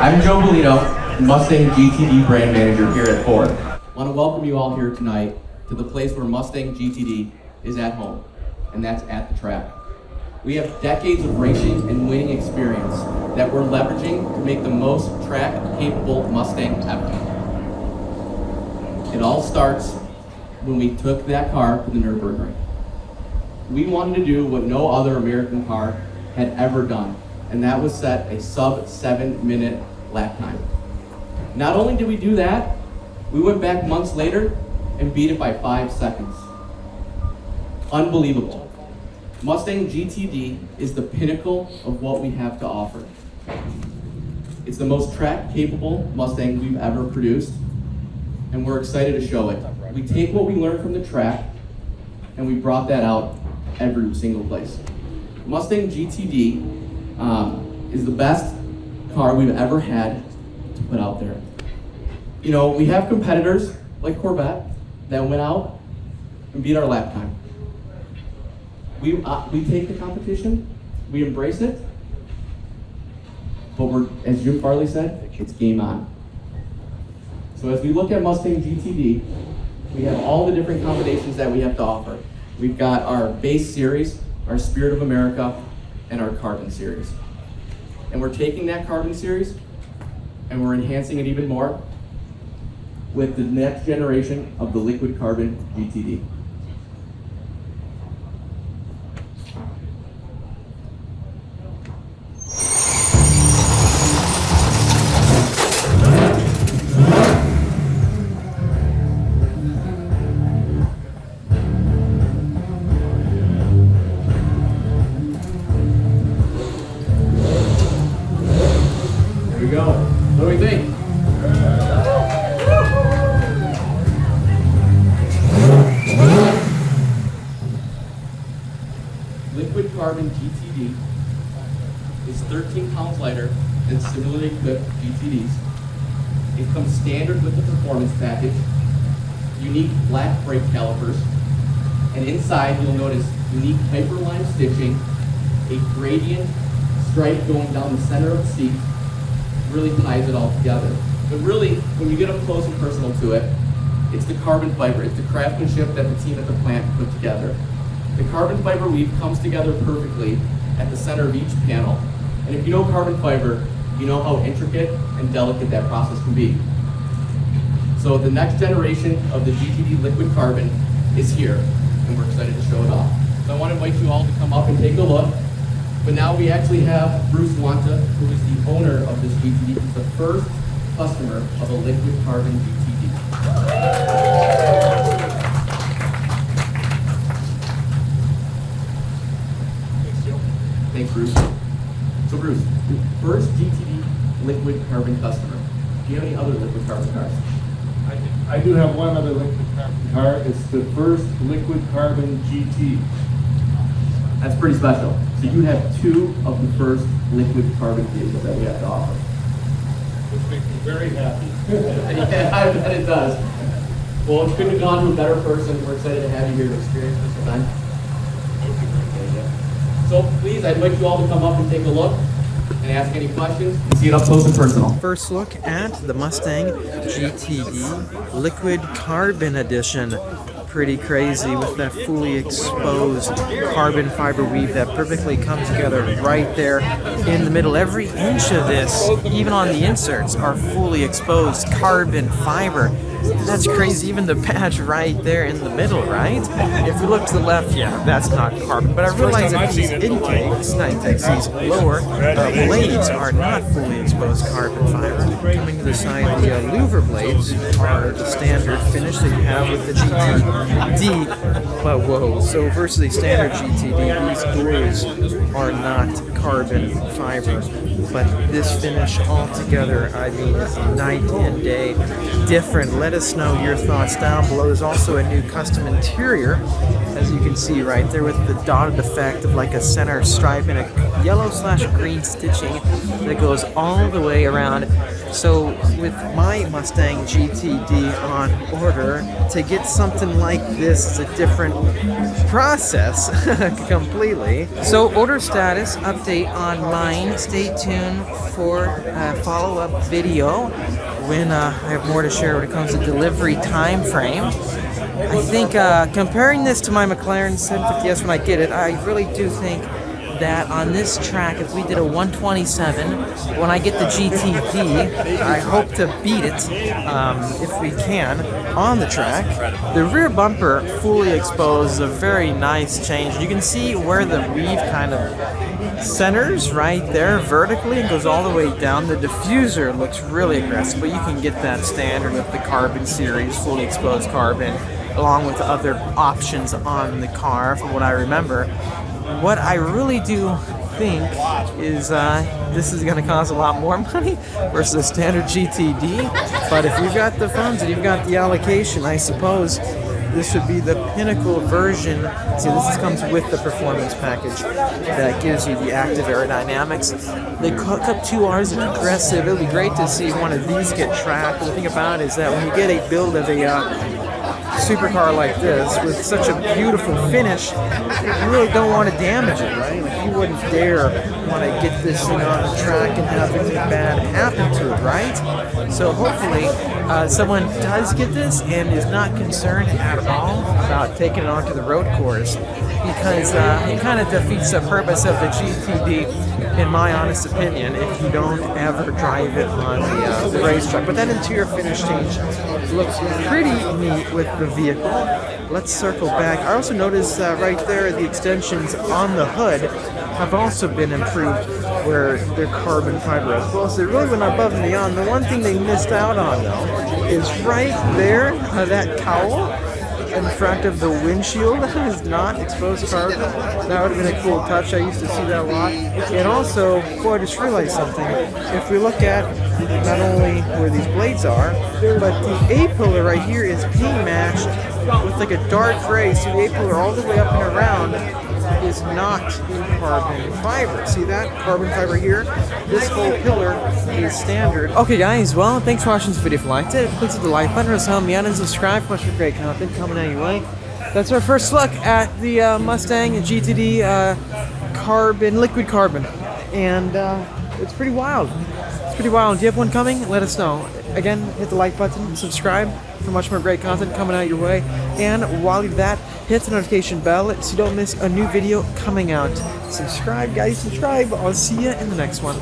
I'm Joe Bellino, Mustang GTD brand manager here at Ford. I want to welcome you all here tonight to the place where Mustang GTD is at home, and that's at the track. We have decades of racing and winning experience that we're leveraging to make the most track-capable Mustang ever. It all starts when we took that car to the Nürburgring. We wanted to do what no other American car had ever done, and that was set a sub 7-minute lap time. Not only did we do that, we went back months later and beat it by 5 seconds. Unbelievable. Mustang GTD is the pinnacle of what we have to offer. It's the most track-capable Mustang we've ever produced, and we're excited to show it. We take what we learned from the track, and we brought that out every single place. Mustang GTD is the best car we've ever had to put out there. You know, we have competitors like Corvette that went out and beat our lap time. We take the competition, we embrace it, but as Jim Farley said, it's game on. So as we look at Mustang GTD, we have all the different combinations that we have to offer. We've got our base series, our Spirit of America, and our Carbon series. And we're taking that Carbon series and we're enhancing it even more with the next generation of the Liquid Carbon GTD. Go. What do we think? Liquid Carbon GTD is 13 pounds lighter than similarly equipped GTDs. It comes standard with the performance package, unique black brake calipers, and inside you'll notice unique hyperline stitching, a gradient stripe going down the center of the seat, really ties it all together. But really, when you get up close and personal to it, it's the carbon fiber, it's the craftsmanship that the team at the plant put together. The carbon fiber weave comes together perfectly at the center of each panel. And if you know carbon fiber, you know how intricate and delicate that process can be. So the next generation of the GTD Liquid Carbon is here, and we're excited to show it off. So I want to invite you all to come up and take a look. But now we actually have Bruce Wanta, who is the owner of this GTD. He's the first customer of a Liquid Carbon GTD. Thanks, Joe. Thanks, Bruce. So Bruce, the first GTD Liquid Carbon customer. Do you have any other Liquid Carbon cars? I do have one other Liquid Carbon car. It's the first Liquid Carbon GT. That's pretty special. So you have 2 of the first Liquid Carbon vehicles that we have to offer. Which makes me very happy. Yeah, I bet it does. Well, it's couldn't have gone to a better person. We're excited to have you here to experience this event. So please, I'd like you all to come up and take a look and ask any questions and see it up close and personal. First look at the Mustang GTD Liquid Carbon Edition. Pretty crazy with that fully exposed carbon fiber weave that perfectly comes together right there in the middle. Every inch of this, even on the inserts, are fully exposed carbon fiber. That's crazy, even the badge right there in the middle, right? If we look to the left, yeah, that's not carbon, but I realize that these intakes, these lower blades are not fully exposed carbon fiber. Coming to the side, the louver blades are the standard finish that you have with the GTD, but whoa, so versus the standard GTD, these doors are not carbon fiber, but this finish altogether, I mean, night and day different. Let us know your thoughts down below. There's also a new custom interior, as you can see right there, with the dotted effect of like a center stripe and a yellow/green stitching that goes all the way around. So with my Mustang GTD on order, to get something like this is a different process completely. So order status update update on mine. Stay tuned for a follow-up video when I have more to share when it comes to delivery time frame. I think comparing this to my McLaren 750S when I get it, I really do think that on this track, if we did a 127, when I get the GTD, I hope to beat it if we can on the track. The rear bumper fully exposed is a very nice change. You can see where the weave kind of centers right there vertically and goes all the way down. The diffuser looks really aggressive, but you can get that standard with the Carbon series, fully exposed carbon, along with other options on the car from what I remember. What I really do think is this is going to cost a lot more money versus a standard GTD, but if you've got the funds and you've got the allocation, I suppose this should be the pinnacle version. See, this comes with the performance package that gives you the active aerodynamics. The Cup 2R is aggressive. It'll be great to see one of these get tracked. The thing about it is that when you get a build of a supercar like this with such a beautiful finish, you really don't want to damage it, right? Like, you wouldn't dare want to get this thing on the track and have anything bad happen to it, right? So hopefully someone does get this and is not concerned at all about taking it onto the road course, because it kind of defeats the purpose of the GTD, in my honest opinion, if you don't ever drive it on the racetrack. But that interior finish change looks pretty neat with the vehicle. Let's circle back. I also noticed right there the extensions on the hood have also been improved, where they're carbon fiber as well. So they really went above and beyond. The one thing they missed out on, though, is right there, that cowl in front of the windshield is not exposed carbon. That would have been a cool touch. I used to see that a lot. And also, boy, I just realized something. If we look at not only where these blades are, but the A-pillar right here is paint matched with like a dark gray. So the A-pillar all the way up and around is not in carbon fiber. See that? Carbon fiber here. This whole pillar is standard. Okay guys, well, thanks for watching this video. If you liked it, please hit the like button, or help me out and subscribe for much more great content coming out your way. That's our first look at the Mustang GTD liquid carbon. And it's pretty wild. It's pretty wild. Do you have one coming? Let us know. Again, hit the like button, subscribe for much more great content coming out your way. And while you're that, hit the notification bell so you don't miss a new video coming out. Subscribe, guys, subscribe. I'll see you in the next one.